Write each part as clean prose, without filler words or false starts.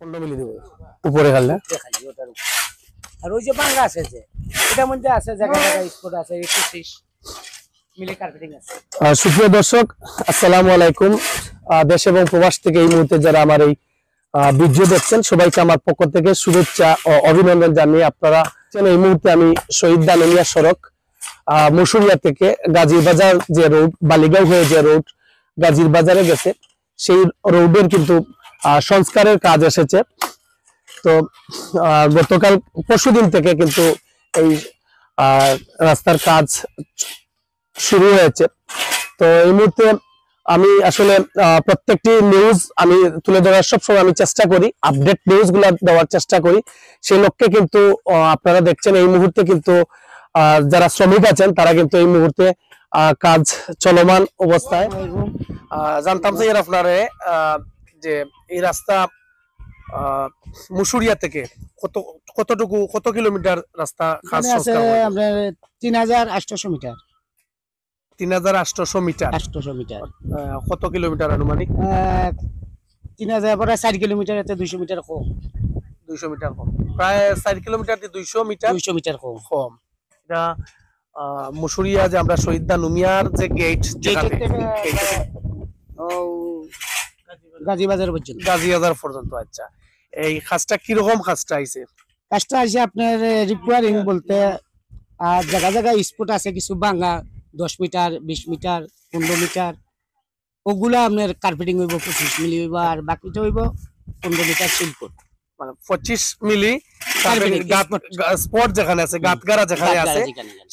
15 মিলি দেব উপরে খালি ওটার উপর। আর ওই যে বাংলা আছে যে এটার মধ্যে আছে জায়গা জায়গা স্পট আছে 21 মিলি কার্পেটিং আছে। সুপ্রিয় দর্শক আসসালামু আলাইকুম। দেশ এবং প্রবাস থেকে এই মুহূর্তে যারা আমার এই ভিডিও দেখছেন সবাইকে আমার পক্ষ থেকে শুভেচ্ছা ও অভিনন্দন জানিয়ে আপনারা এই মুহূর্তে আমি শহীদ দানমিয়া সড়ক মসুরিয়া থেকে গাজীর বাজার যে রোড বালিগাঁও হয়ে যে রোড গাজীর বাজারে গেছে সেই রোডের কিন্তু সংস্কারের কাজ এসেছে। তো গতকাল পরশুদিন থেকে কিন্তু এই রাস্তার কাজ শুরু হয়েছে। তো এই মুহূর্তে আমি আসলে প্রত্যেকটি নিউজ আমি তুলে ধরার সবসময় আমি চেষ্টা করি, আপডেট নিউজ গুলা দেওয়ার চেষ্টা করি। সেই লক্ষ্যে কিন্তু আপনারা দেখছেন এই মুহূর্তে কিন্তু যারা শ্রমিক আছেন তারা কিন্তু এই মুহূর্তে কাজ চলমান অবস্থায়। জানতাম যে আপনারে যে এই রাস্তা মুসুরিয়া থেকে কত কিলোমিটার রাস্তা কাজ আছে আপনার 3800 মিটার 3800 মিটার 800 মিটার কত কিলোমিটার আনুমানিক 3000 পরে 4 কিলোমিটার এতে 200 মিটার কম 200 মিটার কম প্রায় 4 কিলোমিটার দিয়ে 200 মিটার কম। এটা মুসুরিয়া যে আমরা শহীদ দানমিয়ার যে গেট গাজী বাজার পর্যন্ত। আচ্ছা, এই কাজটা কিরকম কাজটা আইছে? কাজটা আছে আপনার রিপেয়ারিং বলতে আর জায়গা জায়গা স্পট আছে কিছু ভাঙা 10 মিটার 20 মিটার 15 মিটার ওগুলা আপনার কার্পেটিং হইব 25 মিলি হইব আর বাকিটা হইব 15 মিটার সিলকোট মানে 25 মিলি স্পট যেখানে আছে গাতগারা যেখানে আছে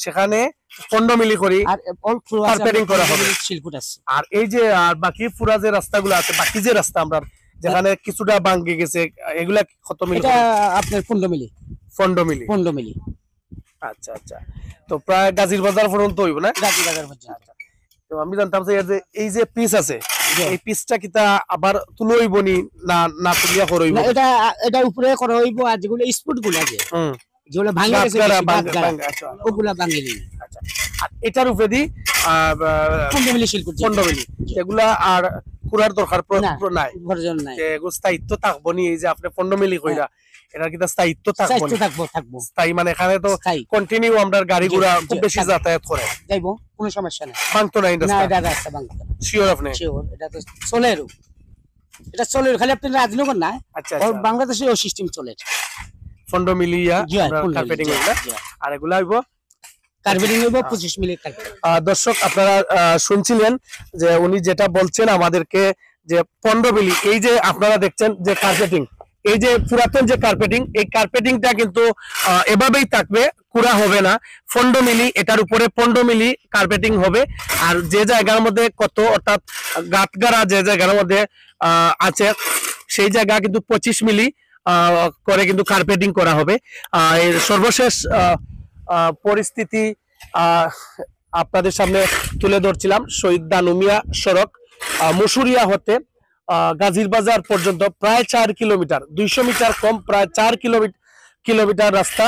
সেখানে 15 মিলি করি আর অল ফ্লোর কার্পেটিং করা হবে সিলকোট আছে। আর এই যে আর বাকি পুরা যে রাস্তাগুলো আছে বাকি যে রাস্তা আমরা যেখানে কিছুটা ভাঙে গেছে এগুলা কত মিলি? এটা আপনার 15 মিলি। আচ্ছা আচ্ছা, তো প্রায় গাজীর বাজার পর্যন্ত হইব না? গাজী বাজার পর্যন্ত। তো আমি জানতাম যে এই যে পিস আছে এই পিসটা কিটা আবার তুলে হইব নি না তুলিয়া করে হইব? এটা উপরে করা হইব আর যেগুলো স্পট গুলো আছে যেগুলো ভাঙা গেছে ওগুলা ভাঙে নিন। আচ্ছা, আর এটার উপরে দি 15 মিলি সিলকোট 15 মিলি এগুলা আর পুরার দরকার নাই প্রয়োজন নাই এগুলো স্থায়িত্ব থাকবো নি। এই যে আপনি 15 মিলি কইরা এটা কি স্থায়িত্ব থাকবো স্থায়ী মানে এখানে তো কন্টিনিউ আমরা গাড়ি ঘোড়া খুব বেশি যাতায়াত করে যাইবো কোনো সমস্যা নাই ভাঙতো না না এটা রাস্তা ভাঙতো শিওর আপনি শিওর এটা তো চলেরও এটা চলের খালি আপনি রাজনগর না। আচ্ছা বাংলাদেশে ও সিস্টেম চলে 15 মিলি কার্পেটিং এগুলা আর এগুলা হইবো কার্পেটিং হইবো 25 মিলি কার্পেটিং। দর্শক আপনারা শুনছিলেন যে উনি যেটা বলছেন আমাদেরকে যে 15 মিলি এই যে আপনারা দেখছেন যে কার্পেটিং এই যে পুরাতন যে কার্পেটিং এই কার্পেটিংটা কিন্তু এভাবেই থাকবে কুড়া হবে না 15 মিলি এটার উপরে 15 মিলি কার্পেটিং হবে। আর যে জায়গার মধ্যে কত অর্থাৎ গাতগারা যে জায়গার মধ্যে আছে সেই জায়গা কিন্তু 25 মিলি করে কিন্তু কার্পেটিং করা হবে। এর সর্বশেষ পরিস্থিতি আপনাদের সামনে তুলে ধরছিলাম। শহীদ দানমিয়া সড়ক মুসুরিয়া হতে গাজীর বাজার পর্যন্ত প্রায় 4 কিলোমিটার 200 মিটার কম প্রায় 4 কিলোমিটার রাস্তা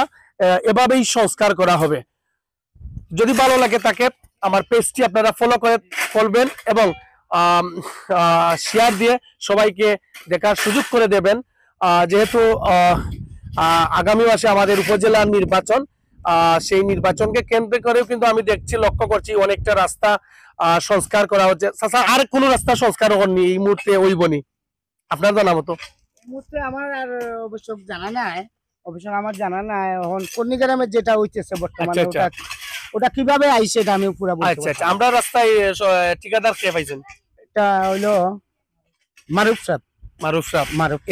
এভাবেই সংস্কার করা হবে। যদি ভালো লাগে তাকে আমার পেজটি আপনারা ফলো করে করবেন এবং শেয়ার দিয়ে সবাইকে দেখার সুযোগ করে দেবেন। যেহেতু আগামী মাসে আমাদের উপজেলার নির্বাচন সেই নির্বাচনকে কেন্দ্র করেও কিন্তু আমি দেখছি লক্ষ্য করছি অনেকটা রাস্তা সংস্কার করা হচ্ছে। আর কোন রাস্তা সংস্কার হয়নি এই মুহূর্তে হইবনি আপনার জানা মতো? এই মুহূর্তে আমার আর অবশ্য জানা নাই এখন কোন্নি গ্রামের যেটা হইতেছে বর্তমানে ওটা কিভাবে আইছে এটা আমি পুরো বলতে পারছি। আচ্ছা, আমরা রাস্তায় ঠিকাদার কে পাইছেন? এটা হলো মারুফ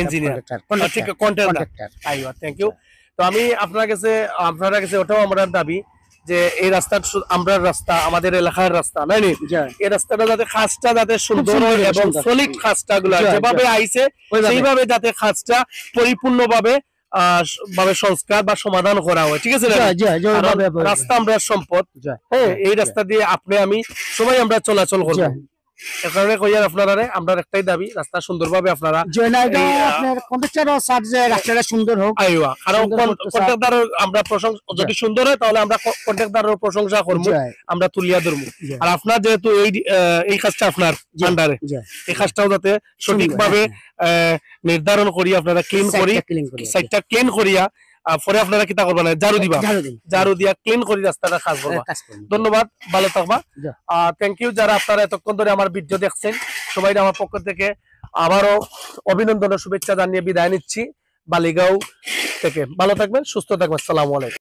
ইঞ্জিনিয়ার কন্ট্রাক্টর। আইবা থ্যাংক ইউ। তো আমি আপনার কাছে ওটাও আমার দাবি যে এই রাস্তা আমরা রাস্তা আমাদের এলাকার রাস্তা নাই এই রাস্তাটা যাতে খাসটা যাতে সুন্দর হয় এবং সলিড খাসটা গুলা যেভাবে আইছে সেইভাবে যাতে খাসটা পরিপূর্ণভাবে সংস্কার বা সমাধান করা হয়। ঠিক আছে, রাস্তা আমরা সম্পদ। হ্যাঁ, এই রাস্তা দিয়ে আপনি আমি সবাই আমরা চলাচল করবো। এ কারণে কইয়ার আপনারা আমরা একটাই দাবি রাস্তা সুন্দরভাবে আপনারা জয়নাইদা এই, আপনার কন্ট্রাক্টরও চার যে রাস্তাটা সুন্দর হোক। আইওয়া কারণ সুন্দর করতে চায়। কন্ট্রাক্টরের আমরা প্রশংসা যদি সুন্দর হয় তাহলে আমরা কন্ট্রাক্টরের প্রশংসা করব, জয়, আমরা তুলিয়া ধরবো। জয়, আর আপনার যেহেতু এই কাজটা আপনার জি। আন্ডারে, জয়। এই কাজটাও যাতে সঠিকভাবে নির্ধারণ করি আপনারা ক্লিন করি, সাইডটা clean করি। সাইডটা ক্লিন করিয়া পরে আপনারা কিতা করবেন ঝাড়ু দিবা, ঝাড়ু দিন। ঝাড়ু দিয়া ক্লিন করি রাস্তাটা কাজ করবা। কাজ করুন। ধন্যবাদ, ভালো থাকবা। জি। থ্যাংক ইউ যারা আপনারা এতক্ষণ ধরে আমার ভিডিও দেখছেন, সবাই আমার পক্ষ থেকে আবারও অভিনন্দন ও শুভেচ্ছা জানিয়ে বিদায় নিচ্ছি বালিগাঁও থেকে। ভালো থাকবেন, সুস্থ থাকবেন। আসসালামু আলাইকুম।